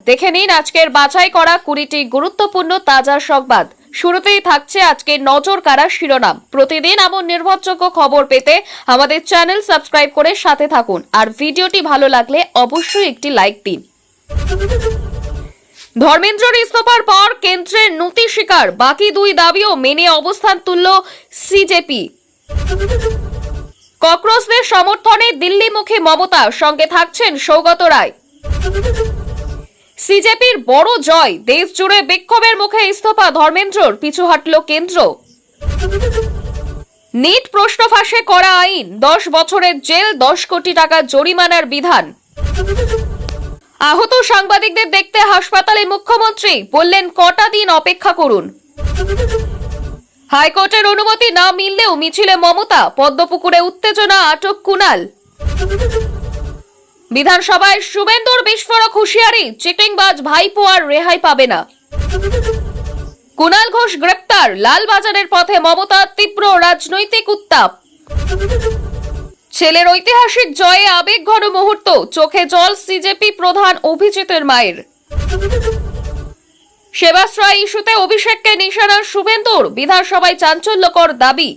দেখে নিন আজকের বাছাই করা 20টি গুরুত্বপূর্ণ তাজা সংবাদ। শুরুতেই থাকছে আজকের নজর কাড়া শিরোনাম। প্রতিদিন এমন নির্ভরযোগ্য খবর পেতে আমাদের চ্যানেল সাবস্ক্রাইব করে সাথে থাকুন, আর ভিডিওটি ভালো লাগলে অবশ্যই একটি লাইক দিন। ধর্মেন্দ্রর ইস্তফার পর কেন্দ্রের নতি স্বীকার, বাকি দুই দাবিও মেনে অবস্থান তুলল সিজেপি। ককরোচদের সমর্থনে দিল্লিমুখী মমতা, সঙ্গে থাকছেন সৌগত রায়। সিজেপির বড় জয়, দেশ জুড়ে বিক্ষোভের মুখে ইস্তফা ধর্মেন্দ্রর, পিছু হাঁটল কেন্দ্র। নিট প্রশ্ন ফাঁসে করা আইন, 10 বছরের জেল, 10 কোটি টাকা জরিমানার বিধান। আহত সাংবাদিকদের দেখতে হাসপাতালে মুখ্যমন্ত্রী, বললেন কটা দিন অপেক্ষা করুন। হাইকোর্টের অনুমতি না মিললেও মিছিলে মমতা, পদ্মপুকুরে উত্তেজনা, আটক কুণাল। বিধানসভায় শুভেন্দুর বিস্ফোরক হুঁশিয়ারি, চিটিংবাজ ভাইপো আর রেহাই পাবে না। কুণাল ঘোষ গ্রেপ্তার, লালবাজারের পথে মমতার তীব্র রাজনৈতিক উত্তাপ। ছেলের ঐতিহাসিক জয়ে আবেগঘন মুহূর্ত, চোখে জল সিজেপি প্রধান অভিজিতের মায়ের। সেবাশ্রয় ইস্যুতে অভিষেককে নিশানা শুভেন্দুর, বিধানসভায় চাঞ্চল্যকর দাবি।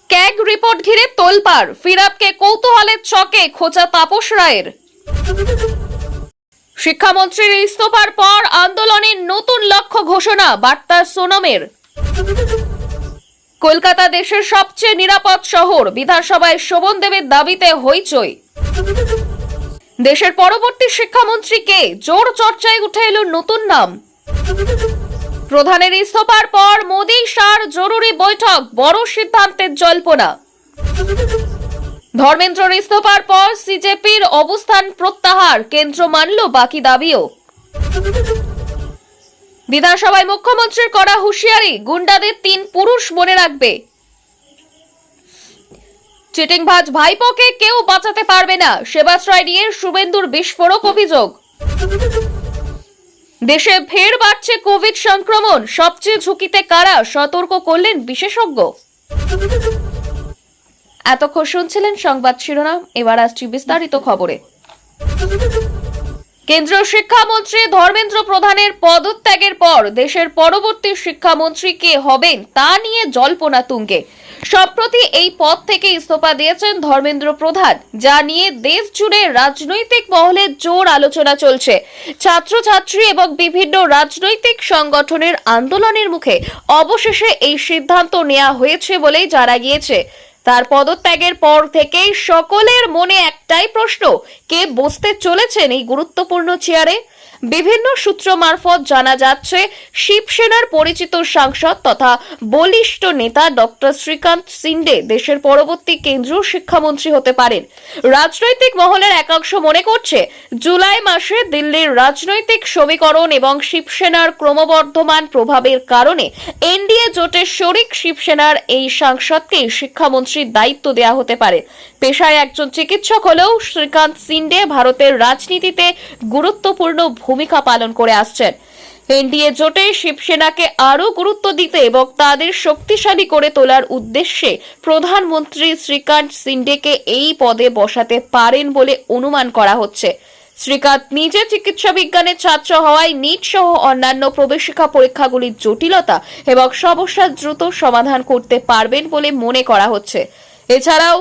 ক্যাগ রিপোর্ট ঘিরে তোলপাড়, ফিরাবকে কৌতূহলের ছকে খোঁচা তাপস রায়ের। শিক্ষামন্ত্রীর ইস্তফার পর আন্দোলনের নতুন লক্ষ্য ঘোষণা, বার্তা সোনমের। কলকাতা দেশের সবচেয়ে নিরাপদ শহর, বিধানসভায় শোভনদেবের দাবিতে হইচই। দেশের পরবর্তী শিক্ষামন্ত্রী কে, জোর চর্চায় উঠে এলো নতুন নাম। প্রধানের ইস্তফার পর মোদি শাহর জরুরি বৈঠক, বড় সিদ্ধান্তের জল্পনা। ধর্মেন্দ্রর ইস্তফার পর সিজেপির অবস্থান প্রত্যাহার, কেন্দ্র মানল বাকি দাবিও। বিধানসভায় মুখ্যমন্ত্রীর করা হুঁশিয়ারি, গুন্ডাদের 3 পুরুষ মনে রাখবে। চিটিংবাজ ভাইপোকে কেউ বাঁচাতে পারবে না, সেবাশ্রয় নিয়ে শুভেন্দুর বিস্ফোরক অভিযোগ। দেশে ফের বাড়ছে কোভিড সংক্রমণ, সবচেয়ে ঝুঁকিতে কারা, সতর্ক করলেন বিশেষজ্ঞ। এতক্ষণ শুনছিলেন সংবাদ শিরোনাম, এবার আসছি বিস্তারিত খবরে। কেন্দ্রীয় শিক্ষামন্ত্রী ধর্মেন্দ্র প্রধানের পদত্যাগের পর দেশের পরবর্তী শিক্ষামন্ত্রী কে হবেন তা নিয়ে জল্পনা তুঙ্গে। সম্প্রতি এই পদ থেকে ইস্তফা দিয়েছেন ধর্মেন্দ্র প্রধান, যা নিয়ে দেশ জুড়ে রাজনৈতিক মহলে জোর আলোচনা চলছে। ছাত্রছাত্রী এবং বিভিন্ন রাজনৈতিক সংগঠনের আন্দোলনের মুখে অবশেষে এই সিদ্ধান্ত নেওয়া হয়েছে বলেই জানা গিয়েছে। তার পদত্যাগের পর থেকেই সকলের মনে একটাই প্রশ্ন, কে বসতে চলেছেন এই গুরুত্বপূর্ণ চেয়ারে। বিভিন্ন সূত্র মারফত জানা যাচ্ছে শিবসেনার পরিচিত সাংসদ তথা বলিষ্ঠ নেতা ডক্টর শ্রীকান্ত শিন্ডে দেশের পরবর্তী কেন্দ্রীয় শিক্ষামন্ত্রী হতে পারেন। রাজনৈতিক মহলের একাংশ মনে করছে জুলাই মাসে দিল্লির রাজনৈতিক সমীকরণ এবং শিবসেনার ক্রমবর্ধমান প্রভাবের কারণে এনডিএ জোটের শরিক শিবসেনার এই সাংসদকে শিক্ষামন্ত্রীর দায়িত্ব দেওয়া হতে পারে। পেশায় একজন চিকিৎসক হলেও শ্রীকান্ত শিন্ডে ভারতের রাজনীতিতে গুরুত্বপূর্ণ ভূমিকা পালন করে আসছেন। এনডিএ জোটে শিবসেনাকে আরো গুরুত্ব দিতে এবং তাদের শক্তিশালী করে তোলার উদ্দেশ্যে প্রধানমন্ত্রী শ্রীকান্ত শিন্ডেকে এই পদে বসাতে পারেন বলে অনুমান করা হচ্ছে। শ্রীকান্ত নিজে চিকিৎসা বিজ্ঞানের ছাত্র হওয়ায় নিট সহ অন্যান্য প্রবেশিকা পরীক্ষাগুলির জটিলতা এবং সমস্যা দ্রুত সমাধান করতে পারবেন বলে মনে করা হচ্ছে। এছাড়াও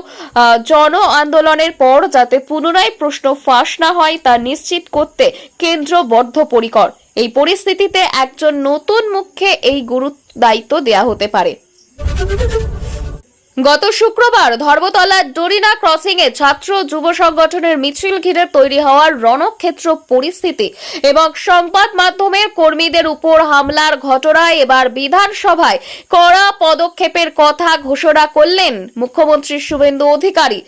জন আন্দোলনের পর যাতে পুনরায় প্রশ্ন ফাঁস না হয় তা নিশ্চিত করতে কেন্দ্র বদ্ধপরিকর। এই পরিস্থিতিতে একজন নতুন মুখকে এই দায়িত্ব দেওয়া হতে পারে। গত শুক্রবার ধর্মতলার ডোরিনা ক্রসিং এ ছাত্র যুব সংগঠনের মিছিল ঘিরে তৈরি হওয়ার রণক্ষেত্র পরিস্থিতি এবং সংবাদ মাধ্যমের কর্মীদের উপর হামলার ঘটনায় এবার বিধানসভায় কড়া পদক্ষেপের কথা ঘোষণা করলেন মুখ্যমন্ত্রী শুভেন্দু অধিকারী।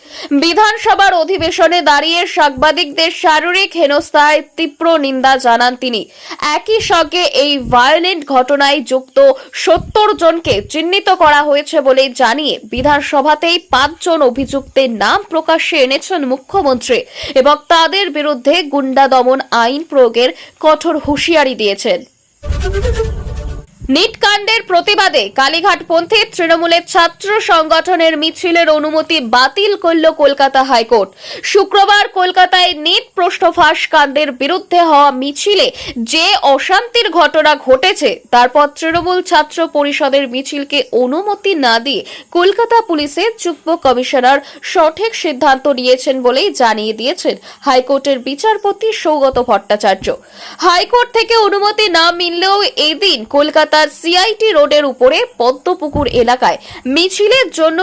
বিধানসভার অধিবেশনে দাঁড়িয়ে সাংবাদিকদের শারীরিক হেনস্থায় তীব্র নিন্দা জানান তিনি। একই সঙ্গে এই ভায়োলেন্ট ঘটনায় যুক্ত 70 জনকে চিহ্নিত করা হয়েছে বলে জানিয়ে বিধানসভাতেই 5 জন অভিযুক্তের নাম প্রকাশ্যে এনেছেন মুখ্যমন্ত্রী এবং তাদের বিরুদ্ধে গুন্ডা দমন আইন প্রয়োগের কঠোর হুঁশিয়ারি দিয়েছেন। নিট কাণ্ডের প্রতিবাদে কালীঘাটপন্থী তৃণমূলের ছাত্র সংগঠনের মিছিলের অনুমতি বাতিল করল কলকাতা হাইকোর্ট। শুক্রবার কলকাতায় নিট প্রশ্নফাঁস কাণ্ডের বিরুদ্ধে হওয়া মিছিলে যে অশান্তির ঘটনা ঘটেছে তারপর তৃণমূল ছাত্র পরিষদের মিছিলকে অনুমতি না দিয়ে কলকাতা পুলিশের যুগ্ম কমিশনার সঠিক সিদ্ধান্ত নিয়েছেন বলেই জানিয়ে দিয়েছেন হাইকোর্টের বিচারপতি সৌগত ভট্টাচার্য। হাইকোর্ট থেকে অনুমতি না মিললেও এদিন কলকাতা সিআইটি রোডের উপরে পদ্মপুকুর এলাকায় মিছিলের জন্য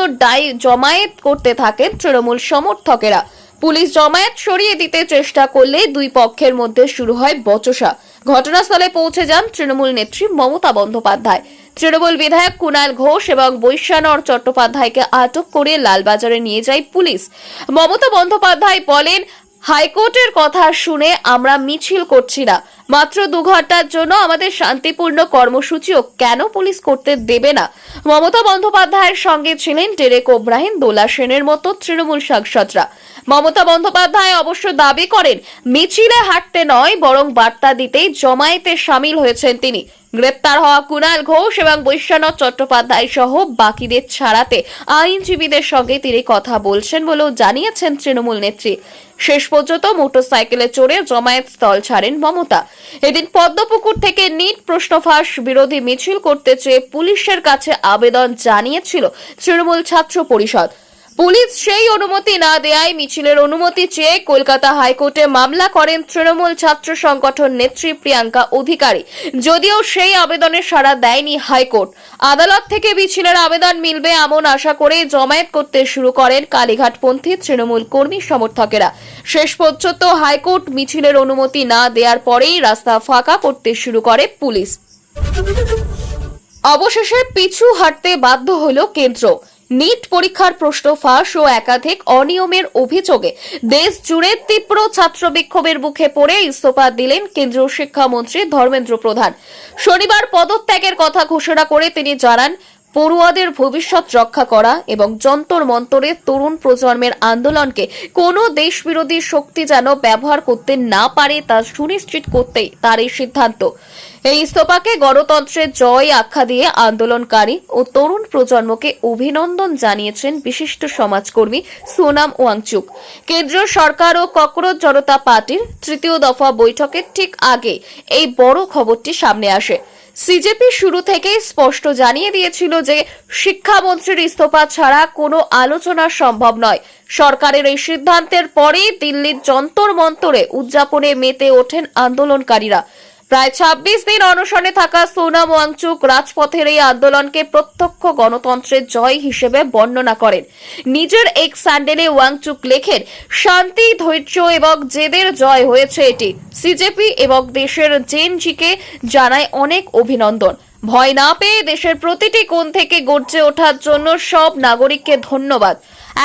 জমায়েত করতে থাকেন তৃণমূল সমর্থকেরা। পুলিশ জমায়েত সরিয়ে দিতে চেষ্টা করলে দুই পক্ষের মধ্যে শুরু হয় বচসা। ঘটনাস্থলে পৌঁছে যান তৃণমূল নেত্রী মমতা বন্দ্যোপাধ্যায়। তৃণমূল বিধায়ক কুণাল ঘোষ এবং বৈশ্যানর চট্টোপাধ্যায়কে আটক করে লালবাজারে নিয়ে যায় পুলিশ। মমতা বন্দ্যোপাধ্যায় বলেন, হাইকোর্টের কথা শুনে আমরা মিছিল করছি না, মাত্র 2 ঘন্টার জন্য আমাদের শান্তিপূর্ণ কর্মসূচিও কেন পুলিশ করতে দেবে না। মমতা বন্দ্যোপাধ্যায়ের সঙ্গে ছিলেন ডেরেক ওব্রাহিন, দোলা সেনের মতো তৃণমূল সাংসদরা। মমতা বন্দ্যোপাধ্যায় অবশ্য দাবি করেন মিছিলে হাঁটতে নয় বরং বার্তা দিতেই জমায়েতে সামিল হয়েছেন তিনি। গ্রেপ্তার হওয়া কুণাল ঘোষ এবং বৈশ্যানর চট্টোপাধ্যায় সহ বাকিদের ছাড়াতে আইনজীবীদের সঙ্গে তিনি কথা বলছেন বলেও জানিয়েছেন তৃণমূল নেত্রী। শেষ পর্যন্ত মোটরসাইকেলে চড়ে জমায়েত স্থল ছাড়েন মমতা। এদিন পদ্মপুকুর থেকে নিট প্রশ্নফাঁস বিরোধী মিছিল করতে চেয়ে পুলিশের কাছে আবেদন জানিয়েছিল তৃণমূল ছাত্র পরিষদ। পুলিশ সেই অনুমতি না দেয়ায় মিছিলের অনুমতি চেয়ে কলকাতা হাইকোর্টে মামলা করেন তৃণমূল ছাত্র সংগঠন নেত্রী প্রিয়াঙ্কা অধিকারী। যদিও সেই আবেদনে সাড়া দেয়নি হাইকোর্ট। আদালত থেকে মিছিলের আবেদন মিলবে এমন আশা করে জমায়েত করতে শুরু করেন কালীঘাটপন্থী তৃণমূল কর্মী সমর্থকেরা। শেষ পর্যন্ত হাইকোর্ট মিছিলের অনুমতি না দেওয়ার পরেই রাস্তা ফাঁকা করতে শুরু করে পুলিশ। অবশেষে পিছু হাঁটতে বাধ্য হল কেন্দ্র। নিট পরীক্ষার প্রশ্ন ফাঁস ও একাধিক অনিয়মের অভিযোগে দেশ জুড়ে তীব্র ছাত্র বিক্ষোভের মুখে পড়ে ইস্তফা দিলেন কেন্দ্রীয় শিক্ষামন্ত্রী ধর্মেন্দ্র প্রধান। শনিবার পদত্যাগের কথা ঘোষণা করে তিনি জানান, পড়ুয়াদের ভবিষ্যৎ রক্ষা করা এবং যন্তর মন্তরে তরুণ প্রজন্মের আন্দোলনকে কোনো দেশবিরোধী শক্তি যেন ব্যবহার করতে না পারে তা সুনিশ্চিত করতেই তার এই সিদ্ধান্ত। এই ইস্তফাকে গণতন্ত্রের জয় আখ্যা দিয়ে আন্দোলনকারী ও তরুণ প্রজন্মকে অভিনন্দন জানিয়েছেন বিশিষ্ট সমাজকর্মী সোনাম ওয়াংচুক। কেন্দ্রীয় সরকার ও ককরোচ জনতা পার্টির 3য় দফা বৈঠকের ঠিক আগে এই বড় খবরটি সামনে আসে। সিজেপি শুরু থেকেই স্পষ্ট জানিয়ে দিয়েছিল যে শিক্ষামন্ত্রীর ইস্তফা ছাড়া কোনো আলোচনা সম্ভব নয়। সরকারের এই সিদ্ধান্তের পরেই দিল্লির যন্তর মন্তরে উদযাপনে মেতে ওঠেন আন্দোলনকারীরা। প্রায় 26 দিন অনশনে থাকা সোনাম ওয়াংচুক রাজপথের এই আন্দোলনকে প্রত্যক্ষ গণতন্ত্রের জয় হিসেবে বর্ণনা করেন। নিজের এক স্যান্ডেলে ওয়াংচুক লেখেন, শান্তি, ধৈর্য এবং জেদের জয় হয়েছে এটি। সিজেপি এবং দেশের জেনজিকে জানায় অনেক অভিনন্দন। ভয় না পেয়ে দেশের প্রতিটি কোণ থেকে গর্জে ওঠার জন্য সব নাগরিককে ধন্যবাদ।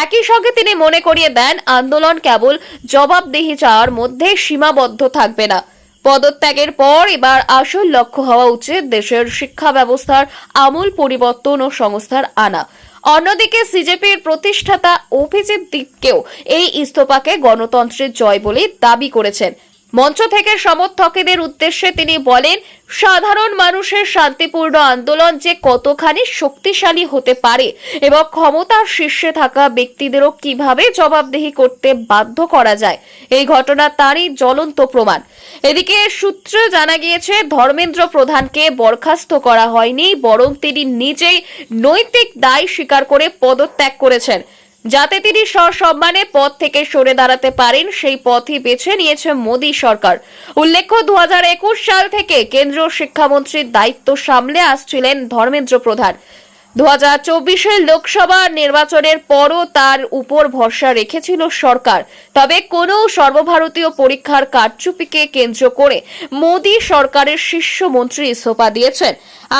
একই সঙ্গে তিনি মনে করিয়ে দেন, আন্দোলন কেবল জবাবদিহি চাওয়ার মধ্যে সীমাবদ্ধ থাকবে না। পদত্যাগের পর এবার আসল লক্ষ্য হওয়া উচিত দেশের শিক্ষা ব্যবস্থার আমূল পরিবর্তন ও সংস্কার আনা। অন্যদিকে সিজেপির প্রতিষ্ঠাতা অভিজিৎ দীপকেও এই ইস্তফাকে গণতন্ত্রের জয় বলে দাবি করেছেন। মঞ্চ থেকে সমর্থকদের উদ্দেশ্যে তিনি বলেন, সাধারণ মানুষের শান্তিপূর্ণ আন্দোলন যে কতখানি শক্তিশালী হতে পারে এবং ক্ষমতার শীর্ষে থাকা ব্যক্তিদেরও কিভাবে জবাবদিহি করতে বাধ্য করা যায়, এই ঘটনা তারই জ্বলন্ত প্রমাণ। এদিকে সূত্রে জানা গিয়েছে, ধর্মেন্দ্র প্রধানকে বরখাস্ত করা হয়নি, বরং তিনি নিজেই নৈতিক দায় স্বীকার করে পদত্যাগ করেছেন। যাতে তিনি সসম্মানে পদ থেকে সরে দাঁড়াতে পারেন সেই পথই বেছে নিয়েছে মোদী সরকার। উল্লেখ্য, 2021 সাল থেকে কেন্দ্রীয় শিক্ষামন্ত্রীর দায়িত্ব সামলে আসছিলেন ধর্মেন্দ্র প্রধান। 2024 লোকসভা নির্বাচনের পরও তার উপর ভরসা রেখেছিল সরকার। তবে কোনো সর্বভারতীয় পরীক্ষার কারচুপিকে কেন্দ্র করে মোদী সরকারের শীর্ষ মন্ত্রী ইস্তফা দিয়েছেন,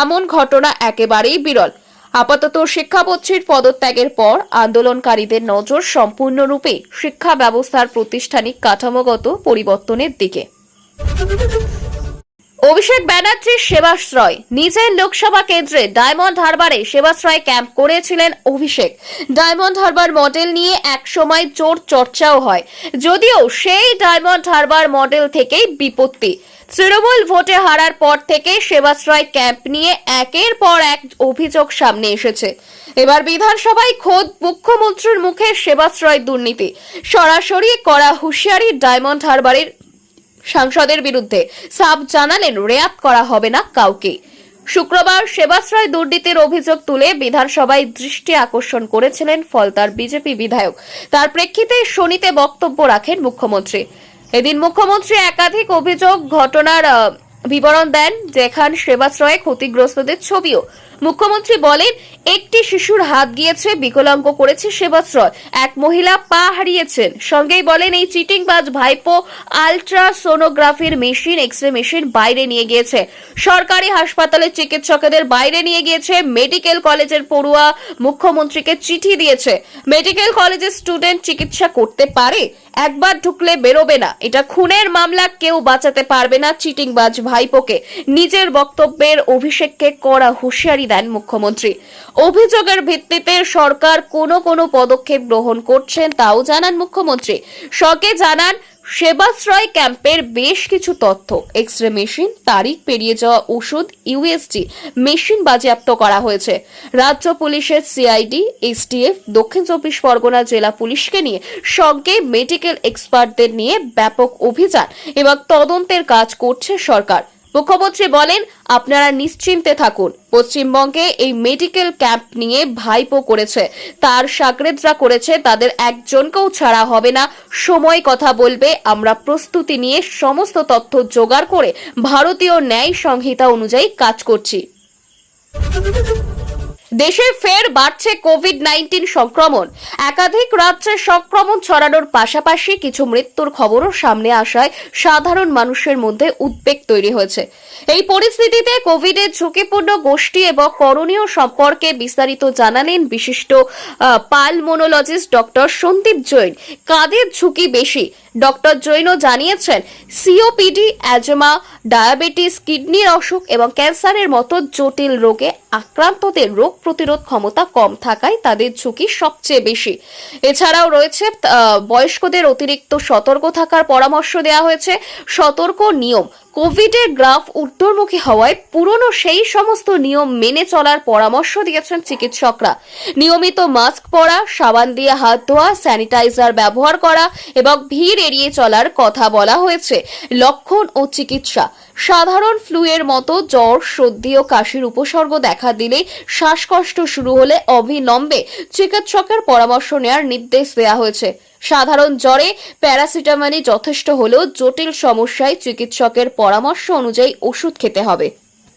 এমন ঘটনা একেবারেই বিরল। আপাতত শিক্ষামন্ত্রীর পদত্যাগের পর আন্দোলনকারীদের নজর সম্পূর্ণরূপে শিক্ষা ব্যবস্থার প্রাতিষ্ঠানিক কাঠামোগত পরিবর্তনের দিকে। অভিষেক ব্যানার্জির সেবাশ্রয়। নিজের লোকসভা কেন্দ্রে ডায়মন্ড হারবারে সেবাশ্রয় ক্যাম্প করেছিলেন অভিষেক। ডায়মন্ড হারবার মডেল নিয়ে একসময় জোর চর্চাও হয়, যদিও সেই ডায়মন্ড হারবার মডেল থেকেই বিপত্তি। তৃণমূল ভোটে হারার পর থেকে সেবাশ্রয় ক্যাম্প নিয়ে একের পর এক অভিযোগ সামনে এসেছে। এবার বিধানসভায় খোদ মুখ্যমন্ত্রীর মুখে সেবাশ্রয় দুর্নীতি। সরাসরি করা হুঁশিয়ারি ডায়মন্ড হারবারের সাংসদের বিরুদ্ধে। সাফ জানালেন রেয়াত করা হবে না কাউকে। শুক্রবার সেবাশ্রয় দুর্নীতির অভিযোগ তুলে বিধানসভায় দৃষ্টি আকর্ষণ করেছিলেন ফলতার বিজেপি বিধায়ক। তার প্রেক্ষিতে শনিতে বক্তব্য রাখেন মুখ্যমন্ত্রী। এদিন মুখ্যমন্ত্রী একাধিক অভিযোগ ঘটনার বিবরণ দেন, যেখানে সেবাশ্রয়ে ক্ষতিগ্রস্তদের ছবিও। মুখ্যমন্ত্রী বলেন, একটি শিশুর হাত গিয়েছে, বিকলাঙ্গ করেছে সেবাশ্রয়, এক মহিলা পা হারিয়েছেন। সঙ্গেই বলেন, এই চিটিংবাজ ভাইপো আলট্রাসোনোগ্রাফির মেশিন, এক্সরে মেশিন বাইরে নিয়ে গিয়েছে, সরকারি হাসপাতালের চিকিৎসকদের বাইরে নিয়ে গিয়েছে, মেডিকেল কলেজের পড়ুয়া মুখ্যমন্ত্রীকে চিঠি দিয়েছে। মেডিকেল কলেজের স্টুডেন্ট চিকিৎসা করতে পারে, একবার ঢুকলে বেরোবে না, এটা খুনের মামলা, কেউ বাঁচাতে পারবে না চিটিংবাজ ভাইপোকে। নিজের বক্তব্যের অভিষেককে কড়া হুঁশিয়ারি দেন মুখ্যমন্ত্রী। অভিযোগের ভিত্তিতে সরকার কোনো পদক্ষেপ গ্রহণ করছেন তাও জানান মুখ্যমন্ত্রী। সঙ্গে জানান সেবাশ্রয় ক্যাম্পের বেশ কিছু তথ্য, এক্সরে মেশিন, তারিখ পেরিয়ে যাওয়া ওষুধ, ইউএসজি মেশিন বাজেয়াপ্ত করা হয়েছে। রাজ্য পুলিশের সিআইডি, এসটিএফ, দক্ষিণ চব্বিশ পরগনা জেলা পুলিশকে নিয়ে সঙ্গে মেডিকেল এক্সপার্টদের নিয়ে ব্যাপক অভিযান এবং তদন্তের কাজ করছে সরকার। মুখ্যমন্ত্রী বলেন, আপনারা নিশ্চিন্তে থাকুন, পশ্চিমবঙ্গে এই মেডিকেল ক্যাম্প নিয়ে ভাইপো করেছে, তার সাগরেদরা করেছে, তাদের একজনকেও ছাড়া হবে না। সময় কথা বলবে, আমরা প্রস্তুতি নিয়ে সমস্ত তথ্য জোগাড় করে ভারতীয় ন্যায় সংহিতা অনুযায়ী কাজ করছি। দেশে ফের বাড়ছে কোভিড-19 সংক্রমণ। একাধিক রাজ্যে সংক্রমণ ছড়ানোর পাশাপাশি কিছু মৃত্যুর খবরও সামনে আসায় সাধারণ মানুষের মধ্যে উদ্বেগ তৈরি হয়েছে। এই পরিস্থিতিতে কোভিডের ঝুঁকিপূর্ণ গোষ্ঠী এবং করণীয় সম্পর্কে বিস্তারিত জানালেন বিশিষ্ট পালমোনোলজিস্ট ডক্টর সন্দীপ জৈন। কাদের ঝুঁকি বেশি? ডক্টর জৈন জানিয়েছেন, সিওপিডি, অ্যাজমা, ডায়াবেটিস, কিডনির অসুখ এবং ক্যান্সারের মতো জটিল রোগে আক্রান্তদের রোগ প্রতিরোধ ক্ষমতা কম থাকায় তাদের ঝুঁকি সবচেয়ে বেশি। এছাড়াও রয়েছে বয়স্কদের অতিরিক্ত সতর্ক থাকার পরামর্শ দেওয়া হয়েছে। সতর্ক নিয়ম: কোভিডের গ্রাফ ঊর্ধ্বমুখী হওয়ায় পুরনো সেই সমস্ত নিয়ম মেনে চলার পরামর্শ দিয়েছেন চিকিৎসকরা। নিয়মিত মাস্ক পরা, সাবান দিয়ে হাত ধোয়া, স্যানিটাইজার ব্যবহার করা এবং ভিড় এড়িয়ে চলার কথা বলা হয়েছে। লক্ষণ ও চিকিৎসা: সাধারণ ফ্লুয়ের মতো জ্বর, সর্দি ও কাশির উপসর্গ দেখা দিলে, শ্বাসকষ্ট শুরু হলে অবিলম্বে চিকিৎসকের পরামর্শ নেওয়ার নির্দেশ দেওয়া হয়েছে। সাধারণ জ্বরে প্যারাসিটামলই যথেষ্ট হলেও জটিল সমস্যায় চিকিৎসকের পরামর্শ অনুযায়ী ওষুধ খেতে হবে।